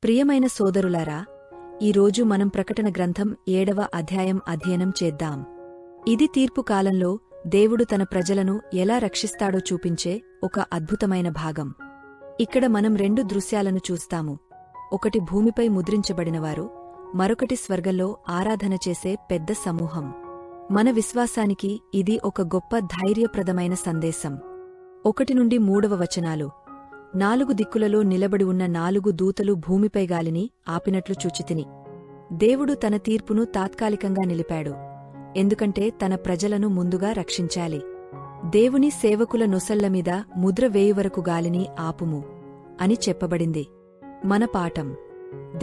ప్రియమైన సోదరులారా, ఈరోజు మనం ప్రకటన గ్రంథం 7వ అధ్యాయం అధ్యయనం చేద్దాం. ఇది తీర్పు కాలంలో దేవుడు తన ప్రజలను ఎలా రక్షిస్తాడో చూపించే ఒక అద్భుతమైన భాగం. ఇక్కడ మనం రెండు దృశ్యాలను చూస్తాము. ఒకటి భూమిపై ముద్రించబడినవారు, మరొకటి స్వర్గంలో ఆరాధన చేసే పెద్ద సమూహం. మన విశ్వాసానికి ఇది ఒక గొప్ప ధైర్యప్రదమైన సందేశం. 1 నుండి 3వ వచనాలు. 4 దిక్కులలో నిలబడి ఉన్న 4 దూతలు భూమిపై గాలిని ఆపినట్లు చూచితిని. దేవుడు తన తీర్పును తాత్కాలికంగా నిలిపాడు, ఎందుకంటే తన ప్రజలను ముందుగా రక్షించాలి. దేవుని సేవకుల నొసళ్లమీద ముద్ర వేయువరకు గాలిని ఆపుము అని చెప్పబడింది. మన పాఠం: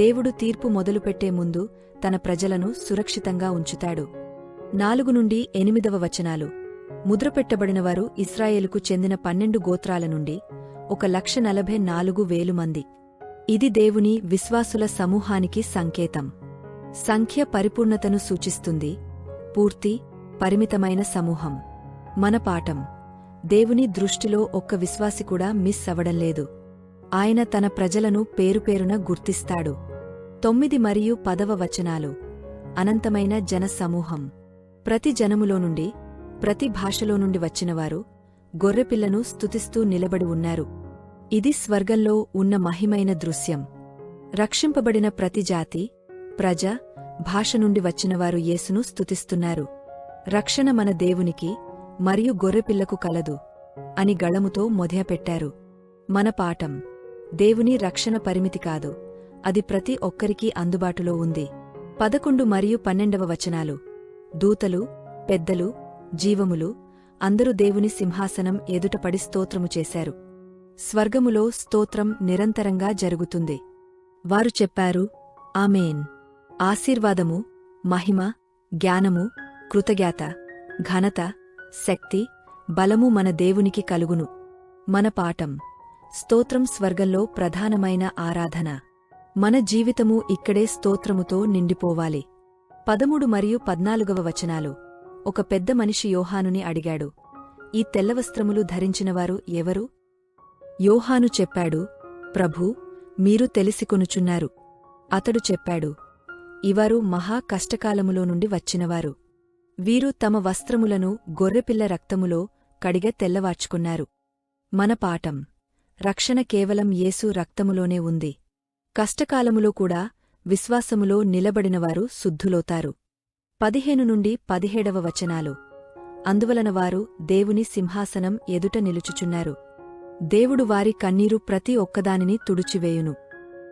దేవుడు తీర్పు మొదలుపెట్టే ముందు తన ప్రజలను సురక్షితంగా ఉంచుతాడు. 4 నుండి 8వ వచనాలు. ముద్రపెట్టబడినవారు ఇశ్రాయేలుకు చెందిన 12 గోత్రాల నుండి 1,44,000 మంది. ఇది దేవుని విశ్వాసుల సమూహానికి సంకేతం. సంఖ్య పరిపూర్ణతను సూచిస్తుంది, పూర్తి, పరిమితమైన సమూహం. మన పాఠం: దేవుని దృష్టిలో ఒక్క విశ్వాసి కూడా మిస్ అవడంలేదు. ఆయన తన ప్రజలను పేరుపేరున గుర్తిస్తాడు. 9 మరియు 10వ వచనాలు. అనంతమైన జన సమూహం. ప్రతి జనములో నుండి, ప్రతి భాషలో నుండి వచ్చినవారు గొర్రెపిల్లను స్తుతిస్తూ నిలబడి ఉన్నారు. ఇది స్వర్గంలో ఉన్న మహిమైన దృశ్యం. రక్షింపబడిన ప్రతి జాతి, ప్రజ, భాష నుండి వచ్చినవారు యేసును స్తుతిస్తున్నారు. రక్షణ మన దేవునికి మరియు గొర్రెపిల్లకు కలదు అని గళముతో మొదలుపెట్టారు. మన పాఠం: దేవుని రక్షణ పరిమితి కాదు, అది ప్రతి ఒక్కరికీ అందుబాటులో ఉంది. 11 మరియు 12వ వచనాలు. దూతలు, పెద్దలు, జీవములు అందరూ దేవుని సింహాసనం ఎదుట పడి స్తోత్రము చేశారు. స్వర్గములో స్తోత్రం నిరంతరంగా జరుగుతుంది. వారు చెప్పారు, ఆమేన్. ఆశీర్వాదము, మహిమ, జ్ఞానము, కృతజ్ఞత, ఘనత, శక్తి, బలము మన దేవునికి కలుగును. మన పాఠం: స్తోత్రం స్వర్గంలో ప్రధానమైన ఆరాధన. మన జీవితము ఇక్కడే స్తోత్రముతో నిండిపోవాలి. 13 మరియు 14వ వచనాలు. ఒక పెద్ద మనిషి యోహానుని అడిగాడు, ఈ తెల్లవస్త్రములు ధరించినవారు ఎవరు? యోహాను చెప్పాడు, ప్రభూ, మీరు తెలిసికొనుచున్నారు. అతడు చెప్పాడు, ఇవారు మహా కష్టకాలములో నుండి వచ్చినవారు. వీరు తమ వస్త్రములను గొర్రెపిల్ల రక్తములో కడిగ తెల్లవార్చుకున్నారు. మన పాఠం: రక్షణ కేవలం యేసు రక్తములోనే ఉంది. కష్టకాలములో కూడా విశ్వాసములో నిలబడినవారు శుద్ధులవుతారు. 15 నుండి 17వ వచనాలు. అందువలన వారు దేవుని సింహాసనం ఎదుట నిలుచుచున్నారు. దేవుడు వారి కన్నీరు ప్రతి ఒక్కదానిని తుడిచివేయును.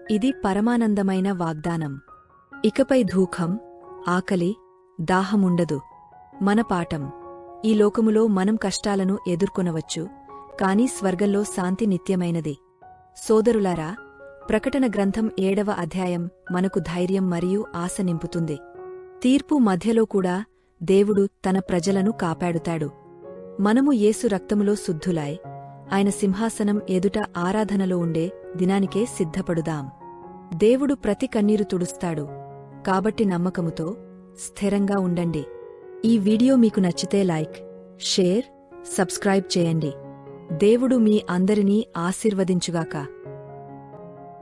ఇది పరమానందమైన వాగ్దానం. ఇకపై దుఃఖం, ఆకలి, దాహముండదు. మన పాఠం: ఈ లోకములో మనం కష్టాలను ఎదుర్కొనవచ్చు, కాని స్వర్గంలో శాంతి నిత్యమైనది. సోదరులారా, ప్రకటన గ్రంథం 7వ అధ్యాయం మనకు ధైర్యం మరియు ఆశ నింపుతుంది. తీర్పు మధ్యలో కూడా దేవుడు తన ప్రజలను కాపాడుతాడు. మనము యేసు రక్తములో శుద్ధులాయ్ ఆయన సింహాసనం ఎదుట ఆరాధనలో ఉండే దినానికే సిద్ధపడుదాం. దేవుడు ప్రతి కన్నీరు తుడుస్తాడు. కాబట్టి నమ్మకముతో, స్థిరంగా ఉండండి. ఈ వీడియో మీకు నచ్చితే లైక్, షేర్, సబ్స్క్రైబ్ చేయండి. దేవుడు మీ అందరినీ ఆశీర్వదించుగాక.